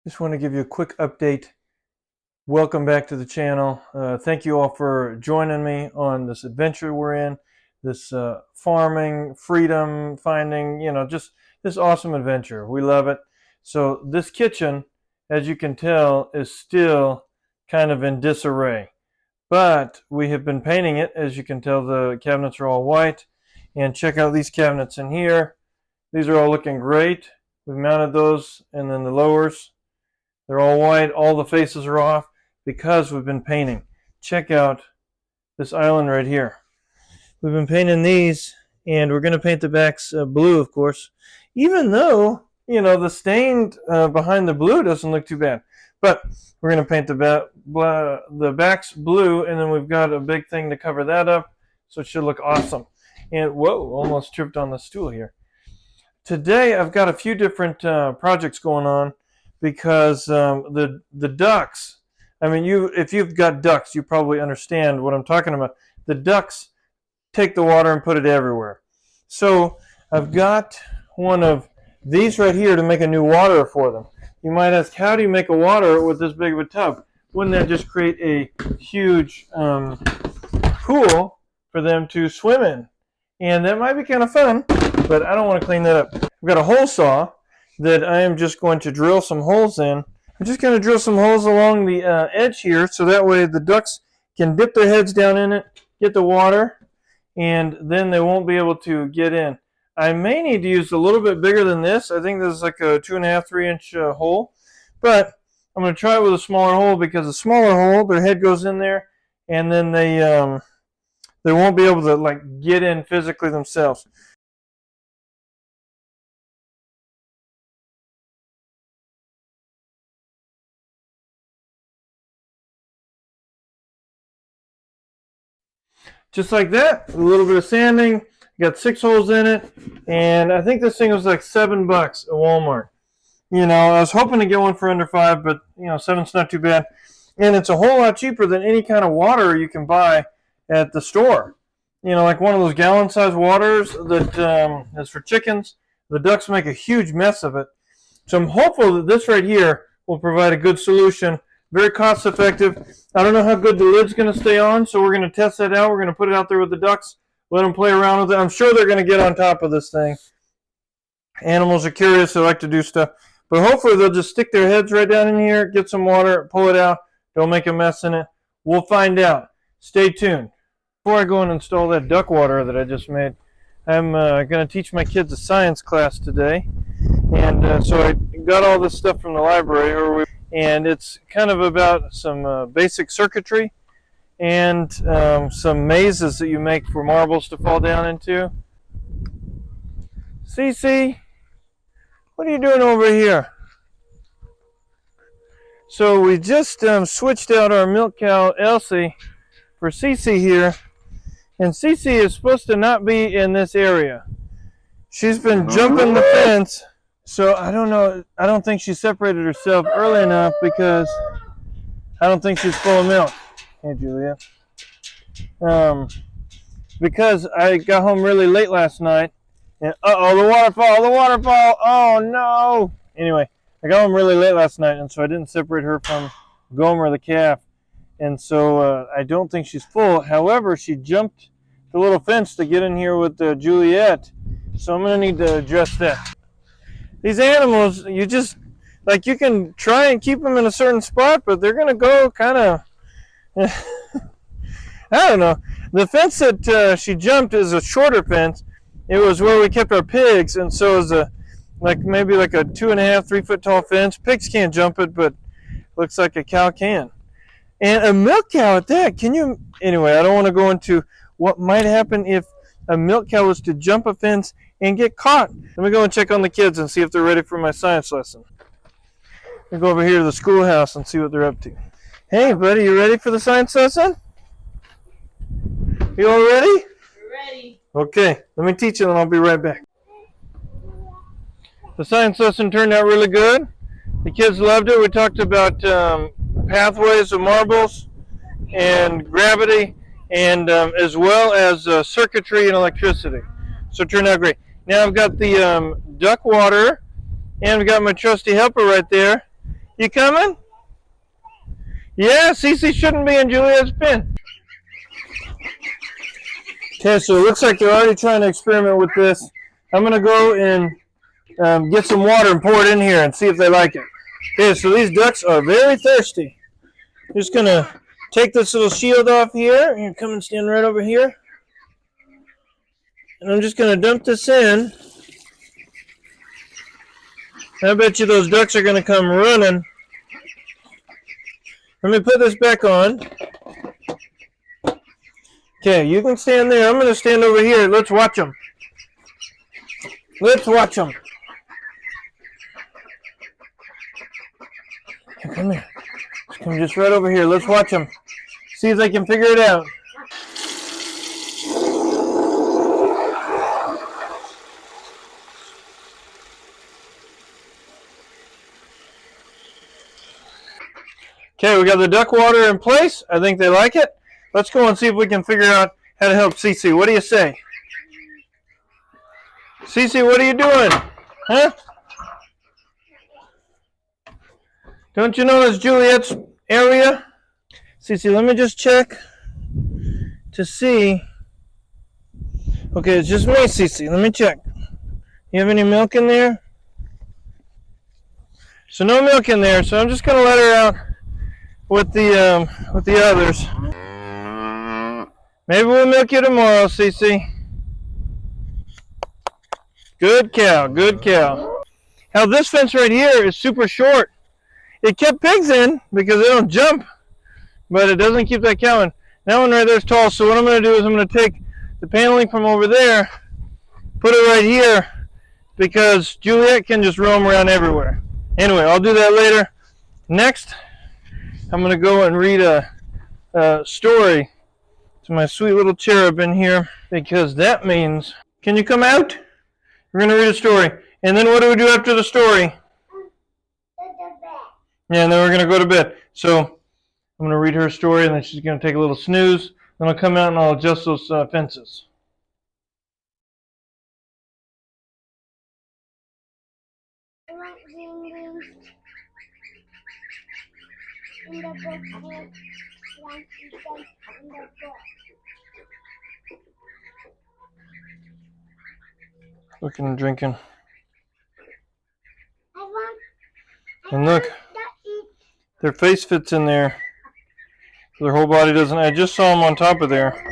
Just want to give you a quick update. Welcome back to the channel. Thank you all for joining me on this adventure we're in, this farming, freedom, finding, just this awesome adventure. We love it. So this kitchen, as you can tell, is still kind of in disarray. But we have been painting it. As you can tell, the cabinets are all white. And check out these cabinets in here. These are all looking great. We've mounted those, and then the lowers. They're all white. All the faces are off because we've been painting. Check out this island right here. We've been painting these, and we're going to paint the backs blue, of course. Even though, the stain behind the blue doesn't look too bad. But we're going to paint the backs blue, and then we've got a big thing to cover that up, so it should look awesome. And, whoa, almost tripped on the stool here. Today, I've got a few different projects going on. Because the ducks, if you've got ducks, you probably understand what I'm talking about. The ducks take the water and put it everywhere. So I've got one of these right here to make a new water for them. You might ask, how do you make a water with this big of a tub? Wouldn't that just create a huge pool for them to swim in? And that might be kind of fun, but I don't want to clean that up. I've got a hole saw that I am just going to drill some holes in. I'm just going to drill some holes along the edge here, so that way the ducks can dip their heads down in it, get the water, and then they won't be able to get in. I may need to use a little bit bigger than this. I think this is like a 2.5, 3-inch hole, but I'm going to try it with a smaller hole, because a smaller hole, their head goes in there, and then they won't be able to get in physically themselves. Just like that, a little bit of sanding. Got 6 holes in it, and I think this thing was like $7 at Walmart. I was hoping to get one for under $5, but $7's not too bad. And it's a whole lot cheaper than any kind of water you can buy at the store. Like one of those gallon-sized waters that is for chickens. The ducks make a huge mess of it. So I'm hopeful that this right here will provide a good solution. Very cost effective. I don't know how good the lid's going to stay on, so we're going to test that out. We're going to put it out there with the ducks, let them play around with it. I'm sure they're going to get on top of this thing. Animals are curious. They like to do stuff. But hopefully they'll just stick their heads right down in here, get some water, pull it out. Don't make a mess in it. We'll find out. Stay tuned. Before I go and install that duck water that I just made, I'm going to teach my kids a science class today. And so I got all this stuff from the library, and it's kind of about some basic circuitry and some mazes that you make for marbles to fall down into. Cece, what are you doing over here? So we just switched out our milk cow, Elsie, for Cece here. And Cece is supposed to not be in this area. She's been jumping the fence. So I don't know. I don't think she separated herself early enough, because I don't think she's full of milk. Hey, Julia. Because I got home really late last night, and the waterfall! Oh no! Anyway, I got home really late last night, and so I didn't separate her from Gomer the calf, and so I don't think she's full. However, she jumped the little fence to get in here with Juliet, so I'm gonna need to address that. These animals, you can try and keep them in a certain spot, but they're going to go kind of, I don't know. The fence that she jumped is a shorter fence. It was where we kept our pigs, and so it was maybe a 2.5, 3 foot tall fence. Pigs can't jump it, but looks like a cow can. And a milk cow at that. Anyway, I don't want to go into what might happen if a milk cow was to jump a fence and get caught. Let me go and check on the kids and see if they're ready for my science lesson. We'll go over here to the schoolhouse and see what they're up to. Hey, buddy, you ready for the science lesson? You all ready? We're ready. Okay, let me teach you and I'll be right back. The science lesson turned out really good. The kids loved it. We talked about pathways of marbles and gravity, and as well as circuitry and electricity. So it turned out great. Now I've got the duck water, and I've got my trusty helper right there. You coming? Yeah, Cece shouldn't be in Juliet's pen. Okay, so it looks like they're already trying to experiment with this. I'm going to go and get some water and pour it in here and see if they like it. Okay, so these ducks are very thirsty. Just going to take this little shield off here and come and stand right over here. And I'm just going to dump this in. I bet you those ducks are going to come running. Let me put this back on. Okay, you can stand there. I'm going to stand over here. Let's watch them. Let's watch them. Come here. Come just right over here. Let's watch them. See if they can figure it out. Okay, we got the duck water in place. I think they like it. Let's go and see if we can figure out how to help Cece. What do you say? Cece, what are you doing? Huh? Don't you know it's Juliet's area? Cece, let me just check to see. Okay, it's just me, Cece. Let me check. You have any milk in there? So no milk in there, so I'm just going to let her out with the others. Maybe we'll milk you tomorrow, Cece. Good cow, good cow. Now this fence right here is super short. It kept pigs in because they don't jump, but it doesn't keep that cow in. That one right there is tall, so what I'm going to do is I'm going to take the paneling from over there, put it right here, because Juliet can just roam around everywhere. Anyway, I'll do that later. Next, I'm going to go and read a story to my sweet little cherub in here, because that means, can you come out? We're going to read a story. And then what do we do after the story? Yeah, and then we're going to go to bed. So I'm going to read her a story, and then she's going to take a little snooze. Then I'll come out and I'll adjust those fences. Looking and drinking. And look, their face fits in there. Their whole body doesn't. I just saw them on top of there.